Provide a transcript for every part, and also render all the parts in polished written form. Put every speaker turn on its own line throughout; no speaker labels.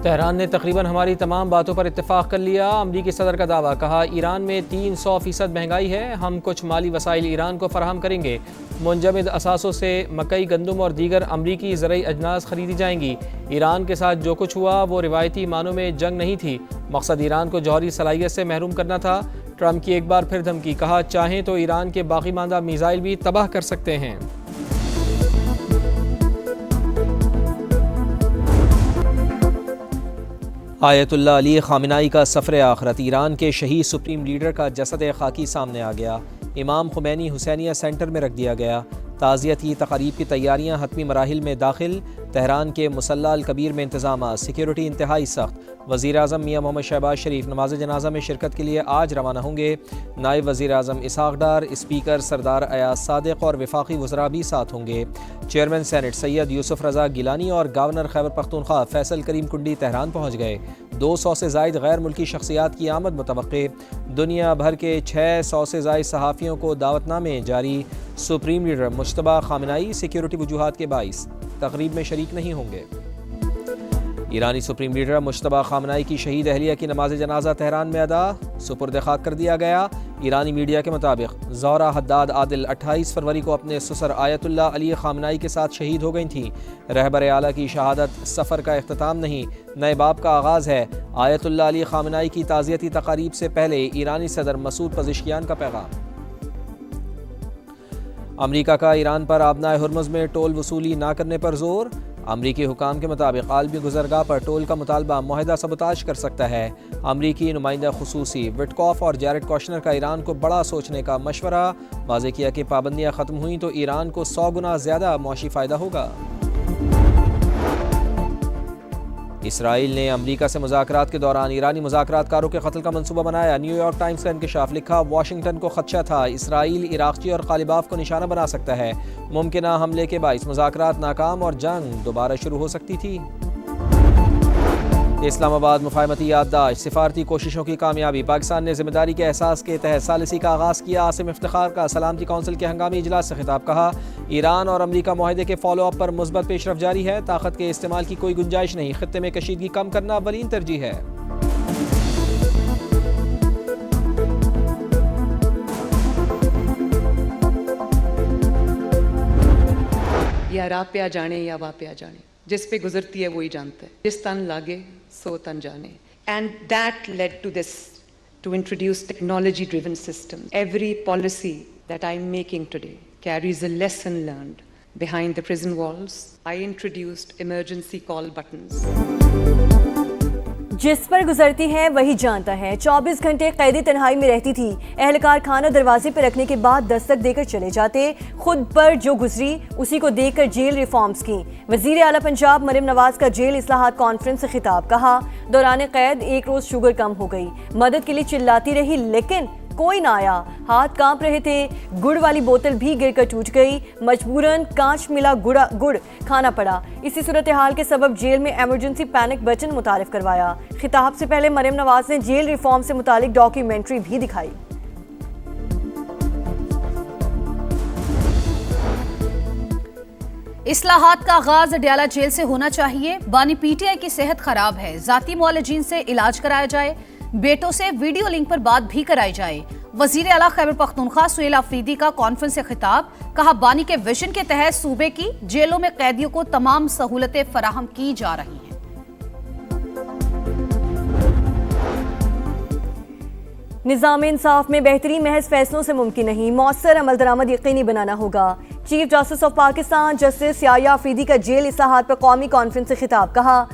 Tehran ने तकरीबन हमारी तमाम बातों पर इत्तेफाक कर लिया। अमरीकी सदर का दावा, कहा ईरान में 300% महंगाई है, हम कुछ माली वसाइल ईरान को फराहम करेंगे। मुंजमद असासों से मकई, गंदम और दीगर अमरीकी ज़रई अजनास खरीदी जाएंगी। ईरान के साथ जो कुछ हुआ वो रिवायती मानों में जंग नहीं थी, मकसद ईरान को जौहरी सलाहियत से महरूम करना था। ट्रंप की एक बार फिर धमकी, कहा चाहें तो ईरान के बाकी मानदा मिसाइल भी तबाह कर सकते हैं। आयतुल्लाह अली ख़ामेनी का सफ़र आखिरत, ईरान के शहीद सुप्रीम लीडर का जसद खाकी सामने आ गया। इमाम खुमैनी हुसैनिया सेंटर में रख दिया गया। ताज़ियती तक़रीब की तैयारियाँ हतमी मराहिल में दाखिल। तेहरान के मुसल्ला अल कबीर में इंतज़ाम, सिक्योरिटी इंतहाई सख्त। वज़ीर आज़म मियाँ मोहम्मद शहबाज शरीफ नमाज जनाजा में शिरकत के लिए आज रवाना होंगे। नायब वज़ीर आज़म इसहाक़ डार, स्पीकर सरदार अयाज सादिक़ और वफाकी वज़रा भी साथ होंगे। चेयरमैन सेनेट सैयद यूसुफ रज़ा गिलानी और गवर्नर खैबर पख्तूनख्वा फैसल करीम कुंडी तेहरान पहुँच गए। 200 से ज़ायद गैर मुल्की शख्सियात की आमद मुतवक्के। दुनिया भर के 600 से ज़ायद सहाफ़ियों को दावतनामे जारी। Supreme leader Mujtaba Khamenei security वजूहात के बाइस तकरीब में शरीक नहीं होंगे। ईरानी सुप्रीम लीडर मुज्तबा ख़ामेनी की शहीद अहलिया की नमाज जनाजा तेहरान में अदा, सुपुर्द खाक कर दिया गया। ईरानी मीडिया के मुताबिक ज़ोहरा हद्दाद आदिल 28 फरवरी को अपने ससुर आयतुल्लाह अली ख़ामेनी के साथ शहीद हो गई थीं। रहबर आला की शहादत सफ़र का इख्तिताम नहीं, नए बाब का आगाज़ है। आयतुल्लाह अली ख़ामेनी की ताज़ियती तक़ारीब से पहले ईरानी सदर मसूद पज़ेश्कियान का पैगाम। अमरीका का ईरान पर आबनाए हुर्मुज़ में टोल वसूली ना करने पर जोर। अमरीकी हुकाम के मुताबिक आलमी गुज़रगाह पर टोल का मुतालबा मुआहदा सबताज कर सकता है। अमरीकी नुमाइंदा खुसूसी विटकॉफ और जैरेड कौशनर का ईरान को बड़ा सोचने का मशवरा। वाज़ेह किया कि पाबंदियाँ ख़त्म हुई तो ईरान को 100 गुना ज़्यादा मुआशी फ़ायदा होगा। इसराइल ने अमरीका से मुज़ाकरात के दौरान ईरानी मुज़ाकरातकारों के कत्ल का मंसूबा बनाया। न्यूयॉर्क टाइम्स का इंकशाफ, लिखा वाशिंगटन को खदशा था इसराइल इराक़ची और ग़ालिबाफ को निशाना बना सकता है। मुमकिना हमले के बाइस मुज़ाकरात नाकाम और जंग दोबारा शुरू हो सकती थी। इस्लामाबाद मुफाहमती याददाश्त, सिफारती कोशिशों की कामयाबी। पाकिस्तान ने जिम्मेदारी के एहसास के तहत सालिसी का आगाज़ किया। आसिम इफ्तिखार का सलामती कौंसिल के हंगामी इजलास से खिताब, कहा ईरान और अमरीका मुआहदे के फॉलो अप पर मुस्बत पेशरफ जारी है। ताकत के इस्तेमाल की कोई गुंजाइश नहीं, खित्ते में कशीदगी कम करना अव्वलीन तरजीह है।
या राह पे आ जाने या वाह पे आ जाने, जिस पे गुजरती है वही जानता है, जिस तन लागे सो तन जाने। And that led to this, to introduce technology driven systems. Every policy that I'm making today carries a lesson learned behind the prison walls. I introduced emergency call buttons.
जिस पर गुजरती है वही जानता है। 24 घंटे कैदी तन्हाई में रहती थी। एहलकार खाना दरवाजे पर रखने के बाद दस्तक देकर चले जाते। खुद पर जो गुजरी उसी को देखकर जेल रिफॉर्म्स की। वजीर आला पंजाब मरियम नवाज का जेल इस्लाहात कॉन्फ्रेंस से खिताब, कहा दौरान कैद एक रोज शुगर कम हो गई, मदद के लिए चिल्लाती रही लेकिन कोई ना आया, हाथ कांप रहे थे, गुड़ वाली बोतल भी गिरकर टूट गई, मजबूरन कांच मिला गुड़ खाना पड़ा। इसी सूरत हाल के सबब जेल में एमरजेंसी पैनिक बटन मुतारिफ करवाया। खिताब से पहले मरियम नवाज ने जेल रिफॉर्म से मुतालिक डॉक्यूमेंट्री भी दिखाई।
इस्लाहात का आगाज अडयाला जेल से होना चाहिए। बानी पीटीआई की सेहत खराब है, जाती मुआलजीन से इलाज कराया जाए, बेटों से वीडियो लिंक पर बात भी कराई जाए। वजीर आला खैबर पख्तूनख्वा सुहेल आफरीदी का कॉन्फ्रेंस से खिताब, कहा बानी के विजन के तहत सूबे की जेलों में कैदियों को तमाम सहूलतें फराहम की जा रही हैं।
निज़ाम इंसाफ में बेहतरी महज फैसलों से मुमकिन नहीं, मौसर अमल दरामद यकीनी बनाना होगा। Chief justice of Pakistan justice Yahya Afridi का जेल इस्लाहात पर कौमी कॉन्फ्रेंस से खिताब, कहा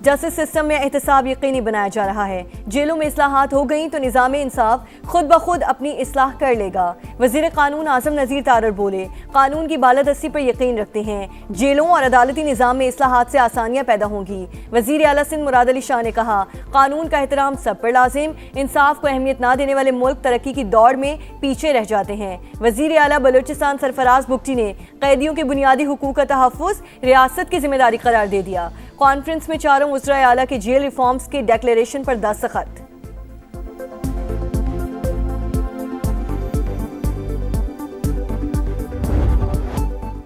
जस्टिस सिस्टम में एहतसाब यकीनी बनाया जा रहा है। जेलों में इस्लाहात हो गई तो निज़ाम इंसाफ खुद ब खुद अपनी इस्लाह कर लेगा। वज़ीर कानून आज़म नज़ीर तारर बोले, कानून की बालादस्ती पर यकीन रखते हैं, जेलों और अदालती निज़ाम में इस्लाहात से आसानियाँ पैदा होंगी। वज़ीर आला सिंध मुराद अली शाह ने कहा कानून का एहतराम सब पर लाजिम, इंसाफ को अहमियत ना देने वाले मुल्क तरक्की की दौड़ में पीछे रह जाते हैं। वज़ीर आला बलूचिस्तान सरफराज बुगटी ने कैदियों के बुनियादी हुकूक का तहफ़्फ़ुज़ रियासत की जिम्मेदारी करार दे दिया। कॉन्फ्रेंस में चारों वज़राए आला के जेल रिफॉर्म्स के डेक्लेरेशन पर दस्तखत।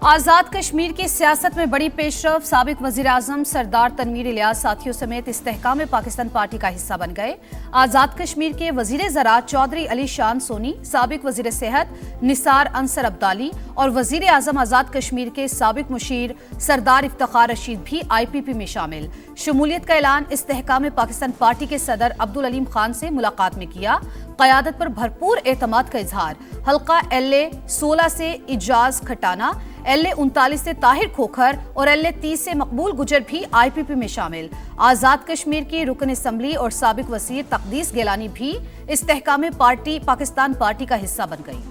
आज़ाद कश्मीर की सियासत में बड़ी पेशरफ। साबिक वज़ीर आज़म सरदार तनवीर इलियास साथियों समेत इस्तेहकाम पाकिस्तान पार्टी का हिस्सा बन गए। आज़ाद कश्मीर के वज़ीर ज़राअत चौधरी अली शान सोनी, साबिक वज़ीर सेहत निसार अंसर अब्दाली और वज़ीर आज़म आज़ाद कश्मीर के साबिक मुशीर सरदार इफ्तिखार रशीद भी IPP में शामिल। शमूलियत का ऐलान इस्तेहकाम पाकिस्तान पार्टी के सदर अब्दुल अलीम खान से मुलाकात में किया। क़यादत पर भरपूर एतमाद का इजहार। हल्का LA 16 से इजाज खटाना, LA 39 से ताहिर खोखर और LA 30 से मकबूल गुजर भी IPP में शामिल। आज़ाद कश्मीर की रुकन असम्बली और साबिक वज़ीर तकदीस गिलानी भी इस्तेहकाम पार्टी पाकिस्तान पार्टी का हिस्सा बन गई।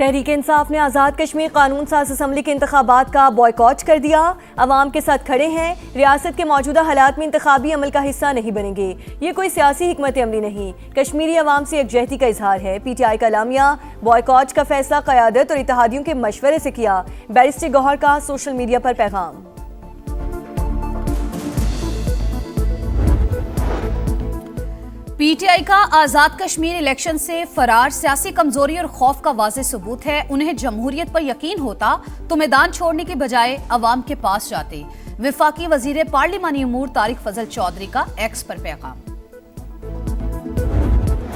तहरीक इंसाफ ने आज़ाद कश्मीर कानून साज असम्बली के इंतखाबात का बॉयकॉट कर दिया। अवाम के साथ खड़े हैं, रियासत के मौजूदा हालात में इंतखाबी अमल का हिस्सा नहीं बनेंगे। ये कोई सियासी हिकमत अमली नहीं, कश्मीरी अवाम से यकजहती का इजहार है। PTI का एलामिया। बॉयकॉट का फैसला क़यादत और इत्तेहादियों के मशवरे से किया। बैरिस्टर गौहर का सोशल मीडिया पर पैगाम।
PTI का आज़ाद कश्मीर इलेक्शन से फरार सियासी कमजोरी और खौफ का वाज़ेह सबूत है। उन्हें जमहूरियत पर यकीन होता तो मैदान छोड़ने के बजाय अवाम के पास जाते। विफाकी वजीर पार्लिमानी उमूर तारिक फजल चौधरी का X पर पैगाम।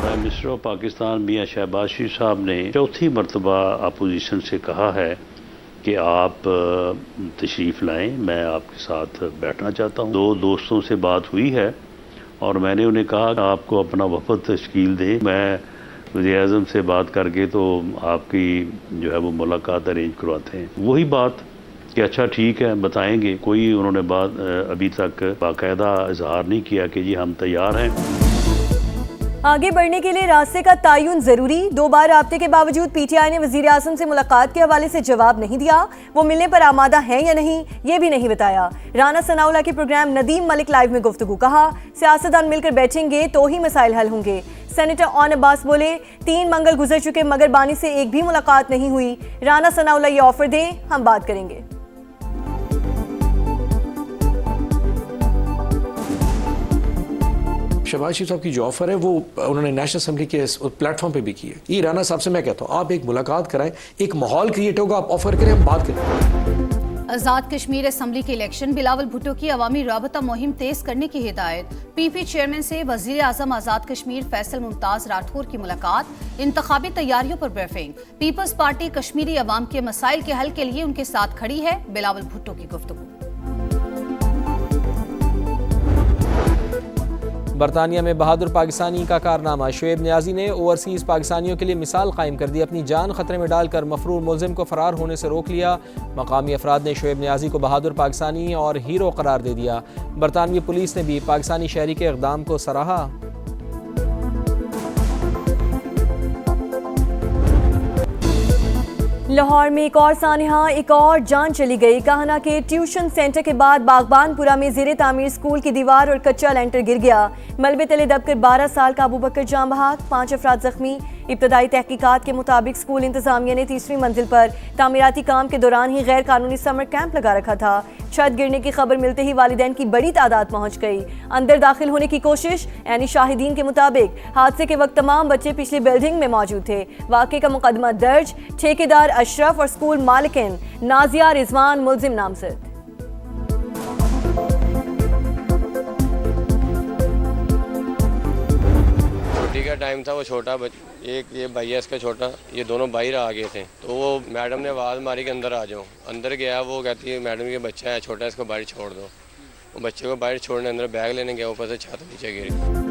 प्राइम मिनिस्टर ऑफ पाकिस्तान मियां शहबाज शरीफ साहब ने चौथी मरतबा अपोजिशन से कहा है कि आप तशरीफ़ लाएं, मैं आपके साथ बैठना चाहता हूं। 2 दोस्तों से बात हुई है और मैंने उन्हें कहा कि आपको अपना वफद तश्कील दे। मैं वज़ीर आज़म से बात करके तो आपकी जो है वो मुलाकात अरेंज करवाते हैं। वही बात कि अच्छा ठीक है बताएंगे। कोई उन्होंने बात अभी तक बाकायदा इजहार नहीं किया कि जी हम तैयार हैं।
आगे बढ़ने के लिए रास्ते का तयन जरूरी। 2 बार राब्ते के बावजूद PTI ने वज़ीर आज़म से मुलाकात के हवाले से जवाब नहीं दिया। वो मिलने पर आमादा हैं या नहीं ये भी नहीं बताया। राना सनाउल्लाह के प्रोग्राम नदीम मलिक लाइव में गुफ्तगू। कहा सियासतदान मिलकर बैठेंगे तो ही मसाइल हल होंगे। सेनेटर ऑन अब्बास बोले 3 मंगल गुजर चुके मगर बानी से एक भी मुलाकात नहीं हुई। राना सनाउल्लाह ये ऑफर दें, हम बात करेंगे।
शहबाज शरीफ साहब की जो ऑफर है वो उन्होंने नेशनल असेंबली के प्लेटफॉर्म पे भी की है। ये राना साहब से मैं कहता हूँ आप एक मुलाकात कराएं, एक माहौल क्रिएट होगा, आप ऑफर करें, हम बात करें।
आज़ाद कश्मीर असम्बली के इलेक्शन। बिलावल भुट्टो की अवामी राबता मुहिम तेज करने की हिदायत। PP चेयरमैन से वज़ीर आज़म आज़ाद कश्मीर फैसल मुमताज़ राठौर की मुलाकात। इंतखाबी तैयारियों पर ब्रीफिंग। पीपल्स पार्टी कश्मीरी अवाम के मसाइल के हल के लिए उनके साथ खड़ी है। बिलावल भुट्टो की गुफ्तगू।
बरतानिया में बहादुर पाकिस्तानी का कारनामा। शुएब नियाजी ने ओवरसीज़ पाकिस्तानियों के लिए मिसाल कायम कर दी। अपनी जान खतरे में डालकर मफरूर मुलजिम को फरार होने से रोक लिया। मकामी अफराद ने शुएब नियाजी को बहादुर पाकिस्तानी और हीरो करार दे दिया। बरतानवी पुलिस ने भी पाकिस्तानी शहरी के इक़दाम को सराहा।
लाहौर में एक और सानहा, एक और जान चली गई। काहना के ट्यूशन सेंटर के बाद बागबानपुरा में ज़ेरे तामीर स्कूल की दीवार और कच्चा लेंटर गिर गया। मलबे तले दबकर 12 साल का अबू बकर जान बहक, 5 अफराद जख्मी। इब्तदाई तहकीकात के मुताबिक स्कूल इंतजामिया ने 3री मंजिल पर तामीराती काम के दौरान ही गैर कानूनी समर कैंप लगा रखा था। छत गिरने की खबर मिलते ही वालिदैन की बड़ी तादाद पहुंच गई। अंदर दाखिल होने की कोशिश। यानी शाहिदीन के मुताबिक हादसे के वक्त तमाम बच्चे पिछली बिल्डिंग में मौजूद थे। वाक़े का मुकदमा दर्ज। ठेकेदार अशरफ और स्कूल मालिकिन नाजिया रिजवान मुलजिम नामजद।
का टाइम था, वो छोटा एक ये भाई है इसका छोटा, ये दोनों बाहर आ गए थे तो वो मैडम ने आवाज़ मारी कि अंदर आ जाओ। अंदर गया, वो कहती है मैडम ये बच्चा है छोटा, इसको बाहर छोड़ दो। वो बच्चे को बाहर छोड़ने अंदर बैग लेने गया, ऊपर से छत नीचे गिरी।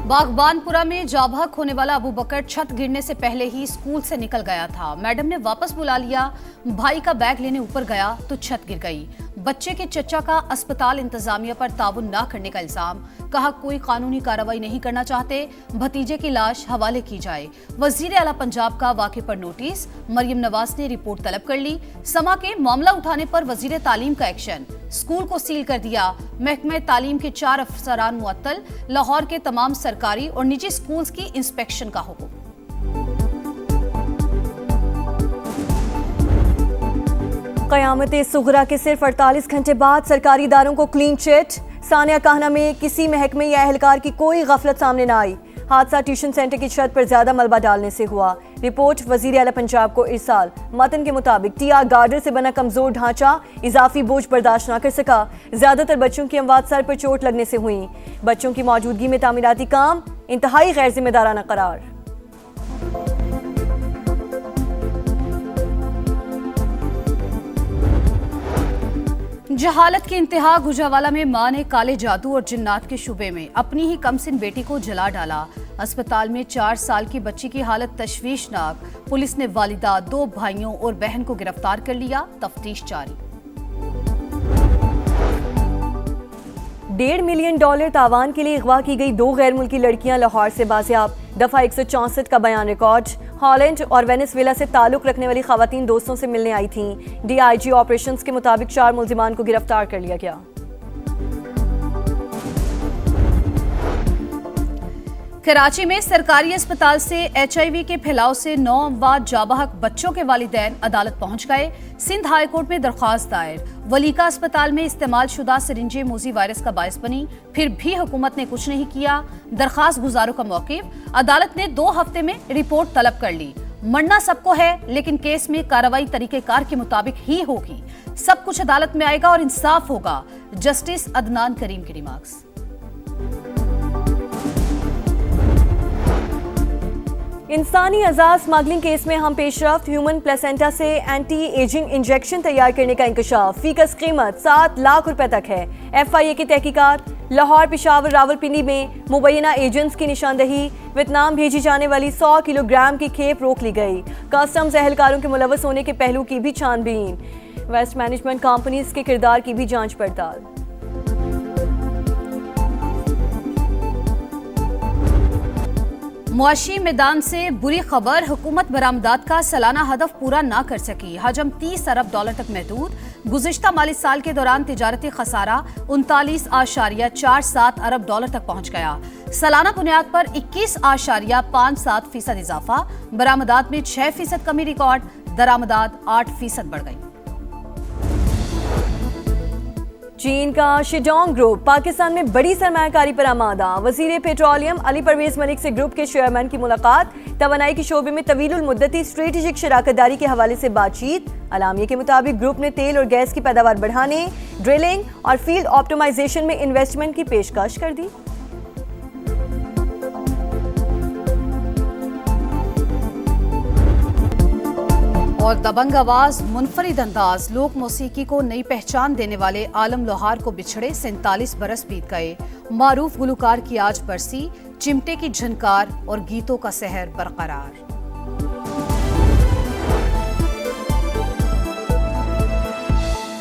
बागबानपुरा में जाबहक होने वाला अबू बकर छत गिरने से पहले ही स्कूल से निकल गया था। मैडम ने वापस बुला लिया। भाई का बैग लेने ऊपर गया तो छत गिर गई। बच्चे के चचा का अस्पताल इंतजामिया पर ताउन न करने का इल्जाम। कहा कोई कानूनी कार्रवाई नहीं करना चाहते, भतीजे की लाश हवाले की जाए। वजीर आला पंजाब का वाक़े पर नोटिस। मरियम नवाज ने रिपोर्ट तलब कर ली। समा के मामला उठाने पर वजीर तालीम का एक्शन। स्कूल को सील कर दिया। महकमे तालीम के 4 अफसरान मुअत्तल। लाहौर के तमाम सरकारी और निजी स्कूल्स की इंस्पेक्शन का हुक्म।
क़यामत सुगरा के सिर्फ 48 घंटे बाद सरकारी इदारों को क्लीन चिट। सानिया काहना में किसी महकमे या एहलकार की कोई गफलत सामने न आई। हादसा ट्यूशन सेंटर की छत पर ज्यादा मलबा डालने से हुआ। रिपोर्ट वजीर आला पंजाब को इरसाल। मतन के मुताबिक टीआर गार्डर से बना कमजोर ढांचा इजाफी बोझ बर्दाश्त न कर सका। ज्यादातर बच्चों की अमवात सर पर चोट लगने से हुई। बच्चों की मौजूदगी में तामीराती काम इंतहाई गैर जिम्मेदाराना करार।
जहालत की इंतहा। गुजरावाला में मां ने काले जादू और जिन्नात के शुबे में अपनी ही कमसिन बेटी को जला डाला। अस्पताल में 4 साल की बच्ची की हालत तशवीशनाक। पुलिस ने वालिदा, 2 भाइयों और बहन को गिरफ्तार कर लिया। तफ्तीश जारी।
$1.5 मिलियन तावान के लिए अगवा की गई 2 गैर मुल्की लड़कियां लाहौर से बाजियाब। दफा 164 का बयान रिकॉर्ड। हॉलैंड और वेनेजुएला से ताल्लुक रखने वाली खवातीन दोस्तों से मिलने आई थीं। डीआईजी ऑपरेशंस के मुताबिक 4 मुल्जिमान को गिरफ्तार कर लिया गया।
कराची में सरकारी अस्पताल से HIV के फैलाव से 9 अमवात जाबहक बच्चों के वालिदैन अदालत पहुंच गए। सिंध हाई कोर्ट में दरख्वास्त दायर। वलीका अस्पताल में इस्तेमाल शुदा सिरिंजें मूजी वायरस का बायस बनी, फिर भी हुकूमत ने कुछ नहीं किया। दरखास्त गुजारों का मौक़िफ़। अदालत ने 2 हफ्ते में रिपोर्ट तलब कर ली। मरना सबको है, लेकिन केस में कार्रवाई तरीकेकार के मुताबिक ही होगी। सब कुछ अदालत में आएगा और इंसाफ होगा। जस्टिस अदनान करीम की रिमार्क्स।
इंसानी अज़ा स्मगलिंग केस में हम पेशरफ्त। ह्यूमन प्लेसेंटा से एंटी एजिंग इंजेक्शन तैयार करने का इंकशाफ। फीकस कीमत 7 लाख रुपए तक है। FIA की तहकीकात। लाहौर, पेशावर, रावलपिंडी में मुबैना एजेंट्स की निशानदही। वियतनाम भेजी जाने वाली 100 किलोग्राम की खेप रोक ली गई। कस्टम्स एहलकारों के मुलव्वस होने के पहलू की भी छानबीन। वेस्ट मैनेजमेंट कंपनीज के किरदार की भी जांच पड़ताल।
मुआशी मैदान से बुरी खबर। हुकूमत बरामदात का सालाना हदफ पूरा ना कर सकी। हजम $30 अरब तक महदूद। गुज़िश्ता माली साल के दौरान तिजारती खसारा 39.47 अरब डॉलर तक पहुंच गया। सालाना बुनियाद पर 21.57% इजाफा। बरामदात में 6% कमी रिकॉर्ड। दरामदात 8% बढ़ गई।
चीन का शिजोंग ग्रुप पाकिस्तान में बड़ी सरमायाकारी पर आमादा। वजीर पेट्रोलियम अली परवेज मलिक से ग्रुप के चेयरमैन की मुलाकात। तवानाई के शोबे में तवीलुल मुद्दती स्ट्रेटेजिक शराकतदारी के हवाले से बातचीत। अलामिया के मुताबिक ग्रुप ने तेल और गैस की पैदावार बढ़ाने, ड्रिलिंग और फील्ड ऑप्टिमाइजेशन में इन्वेस्टमेंट की पेशकश कर दी।
और दबंग आवाज, मुनफरिद अंदाज, लोक मौसीकी को नई पहचान देने वाले आलम लोहार को बिछड़े 47 बरस बीत गए। मारूफ गुलकार की आज बरसी। चिमटे की झनकार और गीतों का सहर बरकरार।